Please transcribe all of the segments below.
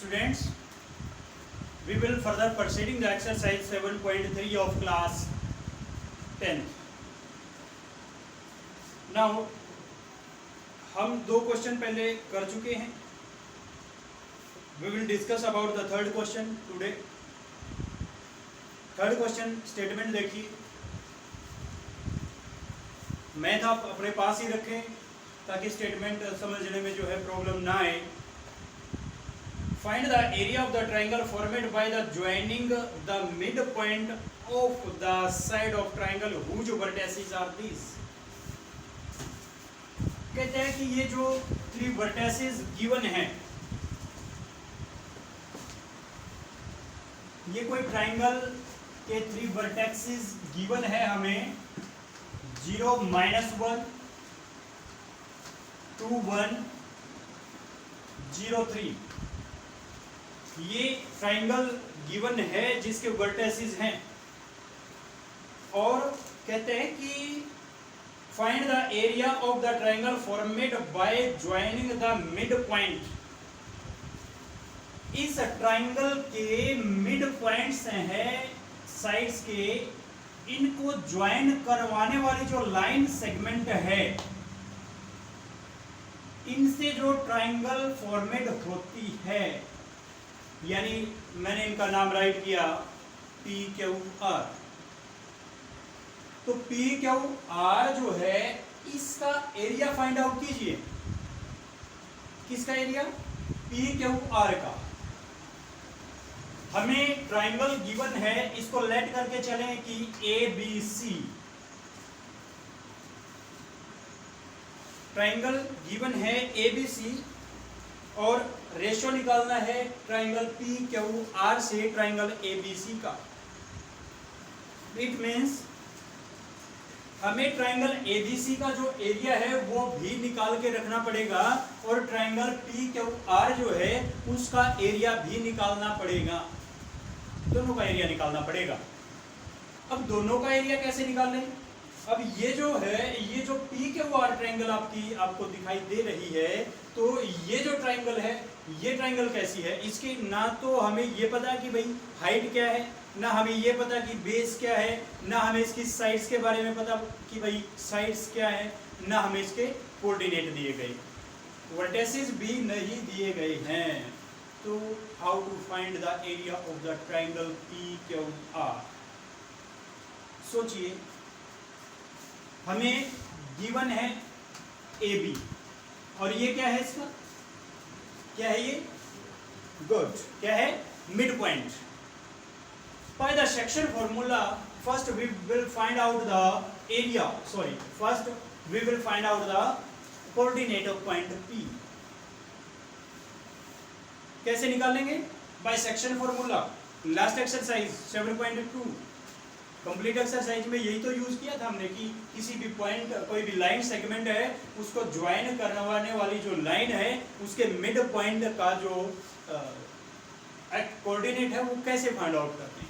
Students, we will further proceeding the exercise 7.3 of class 10th. Now, हम दो question पहले कर चुके हैं. We will discuss about the third question today. Third question statement देखिए. Math आप अपने पास ही रखें ताकि स्टेटमेंट समझने में जो है प्रॉब्लम ना आए. Find the area of the triangle formed by the joining the midpoint of the side of triangle whose vertices are these. कहते हैं कि ये जो थ्री वर्टेसेस गिवन हैं, ये कोई ट्राइंगल के थ्री वर्टेक्सेस गिवन है हमें 0, -1, 2, 1, 0, 3. ये ट्राइंगल गिवन है जिसके वर्टेसेस हैं और कहते हैं कि find the area of the triangle formed by joining the mid point. इस ट्राइंगल के मिड पॉइंट्स हैं साइड्स के, इनको ज्वाइन करवाने वाली जो लाइन सेगमेंट है, इनसे जो ट्राइंगल फॉर्मेड होती है, यानी मैंने इनका नाम राइट किया PQR. तो PQR जो है इसका एरिया फाइंड आउट कीजिए. किसका एरिया? PQR का. हमें ट्राइंगल गिवन है, इसको लेट करके चलें कि ABC. ट्राइंगल गिवन है ABC और रेशो निकालना है ट्राइंगल PQR से ट्राइंगल ABC का. इट मीन्स हमें ट्राइंगल ABC का जो एरिया है वो भी निकाल के रखना पड़ेगा और ट्राइंगल PQR जो है उसका एरिया भी निकालना पड़ेगा. दोनों का एरिया निकालना पड़ेगा. अब दोनों का एरिया कैसे निकालें? अब ये जो है, ये जो PQR ट्राइंगल आपको दिखाई दे रही है, तो ये जो ट्राइंगल है, ये ट्राइंगल कैसी है? इसकी ना तो हमें ये पता कि भाई हाइट क्या है, ना हमें ये पता कि बेस क्या है, ना हमें इसकी साइड्स के बारे में पता कि भाई साइड्स क्या है, ना हमें इसके कोऑर्डिनेट दिए गए, वर्टेसेस भी नहीं दिए गए हैं. तो how to find the area of the triangle PQR? सोचिए, हमें गिवन है AB और ये क्या है? इसका क्या है? ये गुड, क्या है? Mid point. By the section formula first we will find out the area, sorry, first we will find out the coordinate of point P. कैसे निकालेंगे? By section formula. Last exercise 7.2 complete exercise में यही तो use किया था हमने कि किसी भी पॉइंट, कोई भी लाइन सेगमेंट है, उसको ज्वाइन करवाने वाली जो लाइन है उसके मिड पॉइंट का जो कोऑर्डिनेट है वो कैसे फाइंड आउट करते हैं.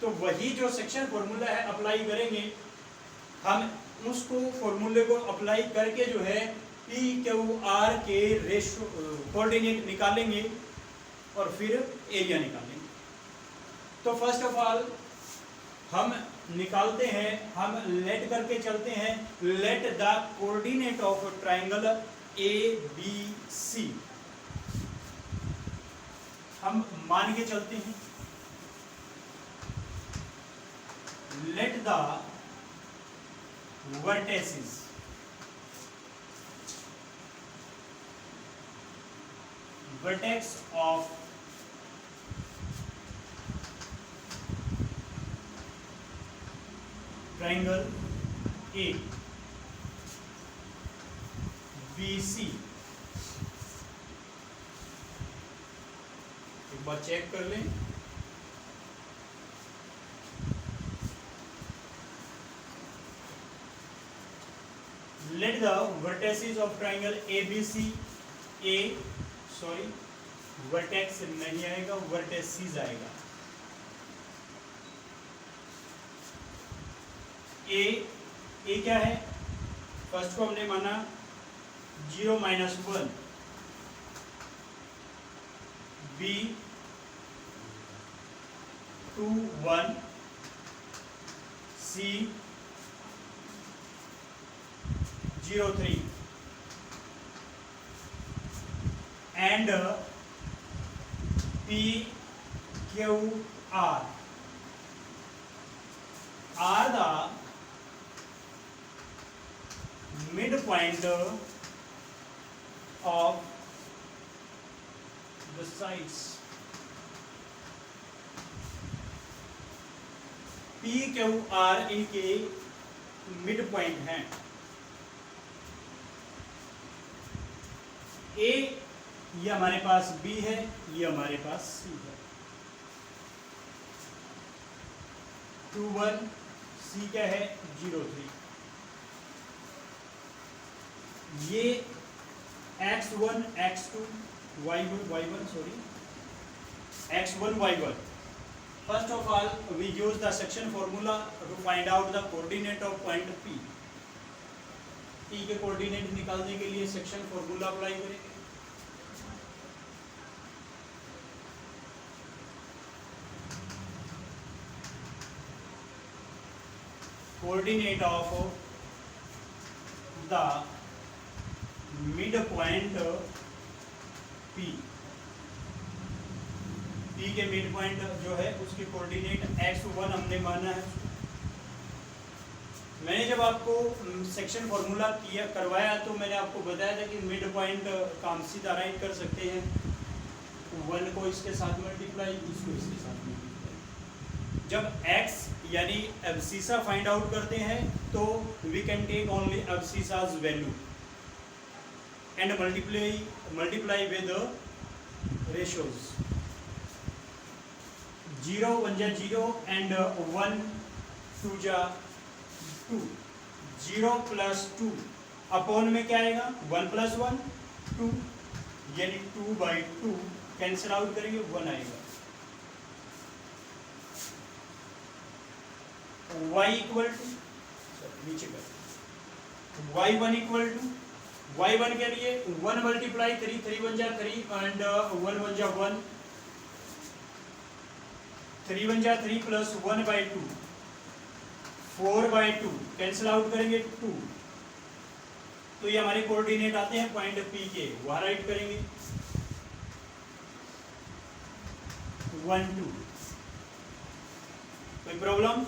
तो वही जो सेक्शन फॉर्मूला है अप्लाई करेंगे हम. उसको फॉर्मूले को अप्लाई करके जो है PQR के रेशो कोऑर्डिनेट निकालेंगे और फिर एरिया निकालेंगे. तो फर्स्ट ऑफ ऑल हम निकालते हैं, हम लेट करके चलते हैं. Let the coordinate of triangle ABC. हम मान के चलते हैं let the vertices vertex of triangle ABC. एक बार चेक कर लें. Let the vertices of triangle ABC vertex नहीं आएगा, वर्टेसिस आएगा. ए क्या है? फर्स्ट को हमने माना 0, -1, B 2 1 C 0 3 and P Q R are the midpoint of the sides. P Q R इनके मिड पॉइंट हैं. A ये हमारे पास B है, ये हमारे पास C है. 2 1 C क्या है 0 3. ये x1 x2 y1 sorry x1 y1. First of all, we use the section formula to find out the coordinate of point P. P के कोऑर्डिनेट निकालने के लिए सेक्शन फॉर्मूला अप्लाई करेंगे. Coordinate of the mid point P. P के mid point जो है उसके coordinate x1 हमने माना है. मैंने जब आपको सेक्शन फॉर्मूला किया करवाया तो मैंने आपको बताया था कि मिड पॉइंट का हम सीधा राइट कर सकते हैं. 1 को इसके साथ मल्टीप्लाई, इसको इसके साथ मल्टीप्लाई. जब x यानी एब्सिसा फाइंड आउट करते हैं तो we can take only abscissa's value and multiply with the ratios. 0 1 जा 0 and 1 2 जा 2. 0 plus 2 अपॉन में क्या आएगा 1 plus 1 2 यानी 2 by 2 कैंसिल आउट करेंगे 1 आएगा. y इक्वल टू नीचे कर y1 इक्वल टू y1 के लिए 1 मल्टीप्लाई 3 3 1 जा 3 एंड 1 1 जा 1 3 1 जा 3 plus 1 by 2 4 by 2 cancel out करेंगे 2. तो ये हमारे कोऑर्डिनेट आते हैं पॉइंट P के, वहां राइट करेंगे 1 2. कोई problem.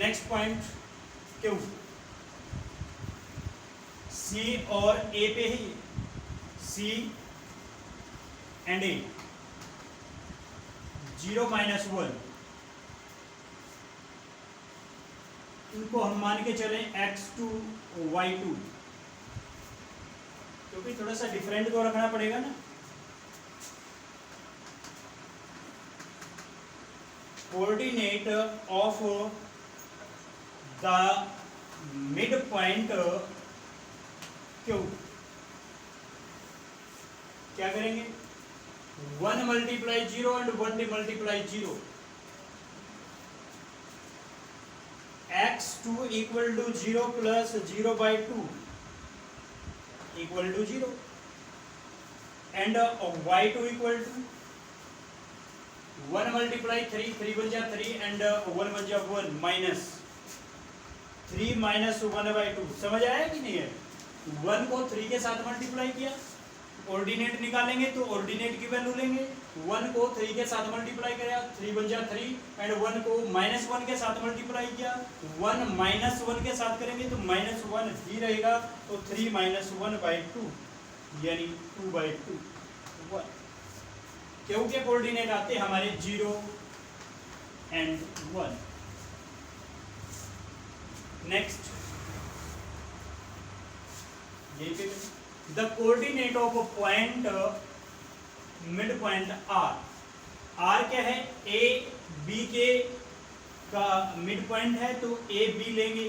Next point Q. C और A पे ही C एंड A 0 minus 1 इनको हम मान के चलें x2 y2, क्योंकि थोड़ा सा डिफरेंट तो रखना पड़ेगा ना. Coordinate of the mid point Q क्या करेंगे 1 multiply 0 and 1 multiply 0. x2 equal to 0 plus 0 by 2 equal to 0 and y2 equal to 1 multiply 3 3 1 जा 3 एंड 1 1 जा 1 माइनस 3 माइनस 1 by 2. समझ आया कि नहीं है. 1 को 3 के साथ मल्टीप्लाई किया, ऑर्डिनेट निकालेंगे तो ऑर्डिनेट की वैल्यू लेंगे. 1 को 3 के साथ मल्टीप्लाई किया 3 1 जा 3 एंड 1 को माइनस 1 के साथ मल्टीप्लाई किया 1 माइनस 1 के साथ करेंगे तो माइनस 1 ही रहेगा. तो 3 माइनस 1 by 2 यानी 2 by 2 1. क्योंकि कोऑर्डिनेट आते हमारे 0 and 1. Next the coordinate of a point mid point R क्या है A B के का मिड पॉइंट है तो A B लेंगे.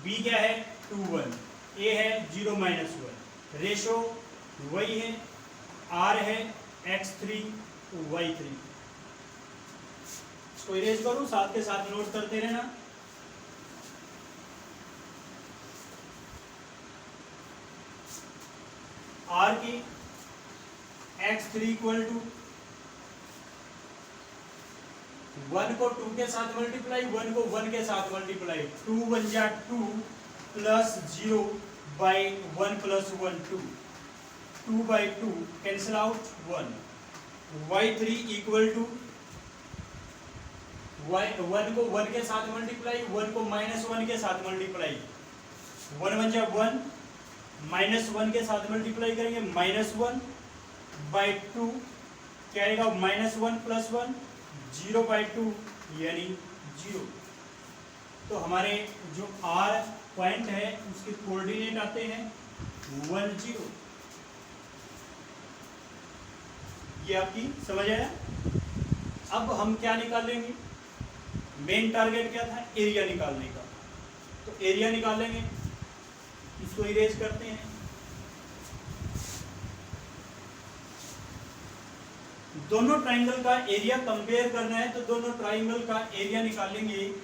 B क्या है 2 1, A है 0 minus 1. रेशो वही है, R है x3 y3. इसको इरेज करूं, साथ के साथ नोट करते रहना. R की x3 इक्वल टू 1 को 2 के साथ मल्टीप्लाई, 1 को 1 के साथ मल्टीप्लाई, 2 1 जा 2 प्लस 0 बाई 1 प्लस 1 2, 2 बाई 2 cancel out 1, y3 equal to 1 को 1 के साथ मल्टीप्लाई, 1 को माइनस 1 के साथ मल्टीप्लाई, 1 1 जा 1 माइनस 1 के साथ मल्टीप्लाई करेंगे, माइनस 1 बाई 2 क्या आएगा, माइनस 1 प्लस 1, 0 बाई 2 यानी 0। तो हमारे जो R पॉइंट है उसके कोऑर्डिनेट आते हैं 1 0। ये आपकी समझ आया। अब हम क्या निकालेंगे, मेन टारगेट क्या था, एरिया निकालने का। तो एरिया निकालेंगे, इसको इरेज करते हैं। दोनों ट्राइंगल का एरिया कंपेयर करना है, तो दोनों ट्राइंगल का एरिया निकालेंगे।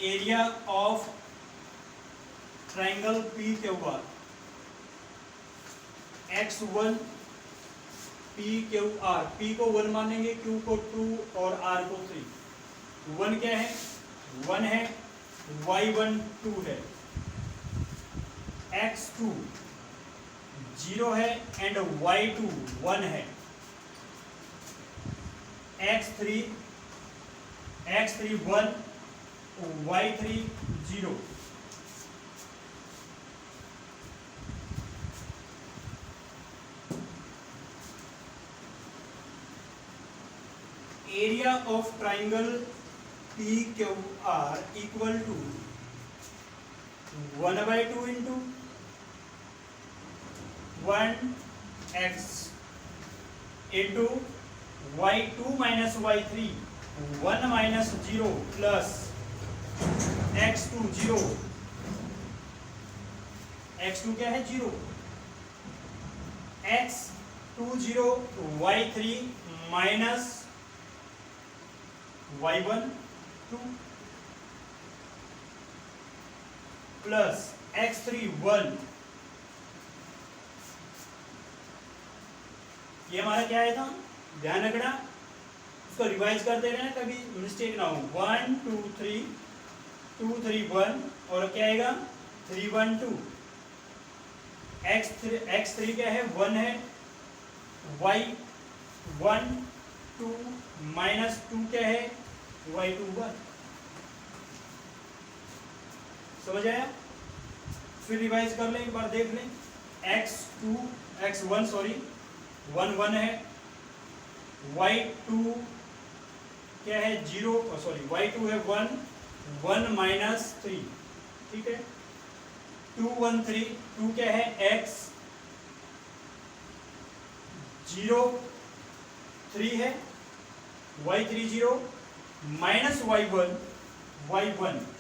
Area of triangle P Q are, x1 P Q are, P को 1 मानेंगे, क्यू को 2 और आर को 3। 1 क्या है, 1 है, y1 2 है, x2 0 है एंड y2 1 है, x3 1 y3 0। Area of triangle P Q R equal to 1/2 into 1x into y2 minus y3 1 minus 0 plus x2 0, x2 क्या है 0, x2 0 y3 minus y1 2 plus x3 1। ये हमारा क्या है था, ध्यान रखना, इसको रिवाइज करते रहना, कभी मिस्टेक ना हो। 1 2 3 2 3 1 और क्या आएगा 3 1 2। x3 क्या है 1 है, y1 2 माइनस 2 क्या है y2 1। समझ आया। फिर रिवाइज कर लें, एक बार देख लें। x1 सॉरी 1 1 है, y2 क्या है 0 सॉरी y2 है 1 1 माइनस 3, ठीक है। 2 1 3 2 क्या है x 0 3 है, y3 0 माइनस y1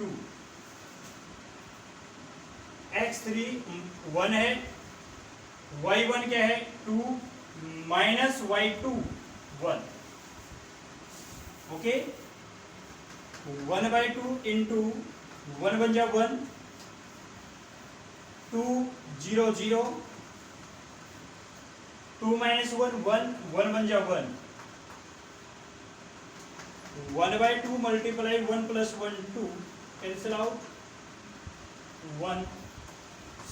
2, x3 1 है, y1 क्या है 2 माइनस y2 1। ओके, 1/2 इंटू 1 1 जा 1 2 0 0 2 माइनस 1 1 1 1 जा 1 1/2 multiply 1 plus 1 2 cancel out 1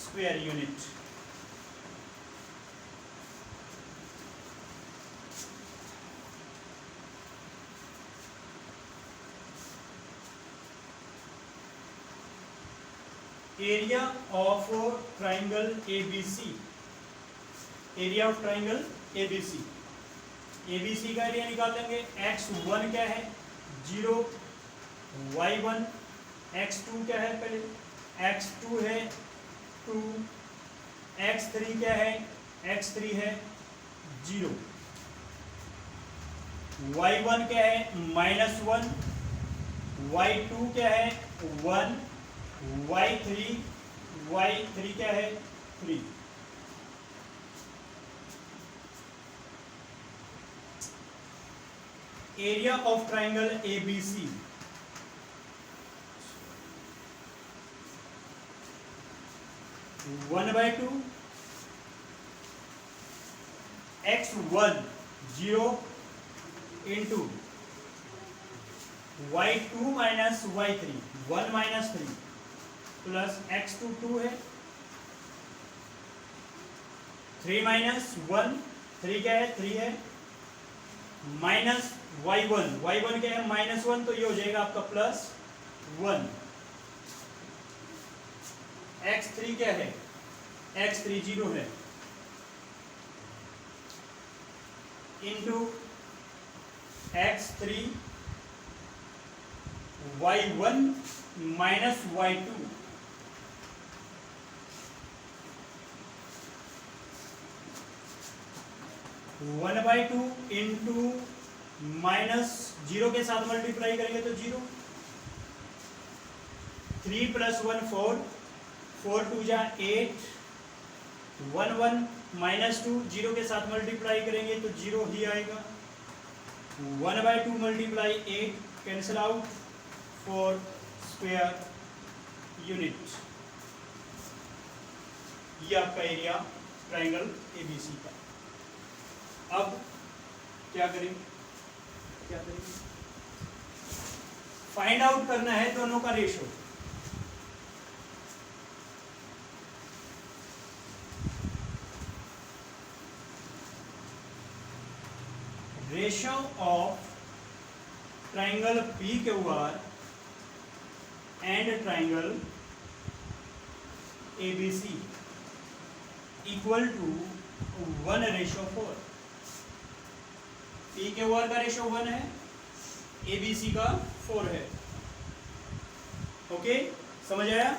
square unit. Area of triangle ABC, area of triangle ABC, ABC का एरिया निकाल लेंगे। x1 क्या है 0, y1, x2 क्या है, पहले x2 है 2, x3 क्या है, x3 है 0, y1 क्या है माइनस 1, y2 क्या है 1, y3 क्या है 3। Area of triangle ABC, (1/2) x1 0 into y2 minus y3 1 minus 3 plus x2 2 है, 3 माइनस 1 3 क्या है 3 है, माइनस y1 क्या है माइनस 1, तो ये हो जाएगा आपका प्लस 1। x3 क्या है x3 0 है, into x3 y1 minus y2 1/2 into minus 0 के साथ मल्टीप्लाई करेंगे तो 0, 3 प्लस 1 4 4 2 जा 8 1 1 माइनस 2 0 के साथ मल्टीप्लाई करेंगे तो 0 ही आएगा, 1/2 multiply 8 cancel out 4 square unit. ये आपका एरिया ट्राइंगल एबीसी का। अब क्या करें फाइंड आउट करना है दोनों का ratio. Ratio of triangle PQR and triangle ABC equal to 1:4। PQR का रेशो 1 है, ABC का 4 है। ओके, समझ आया?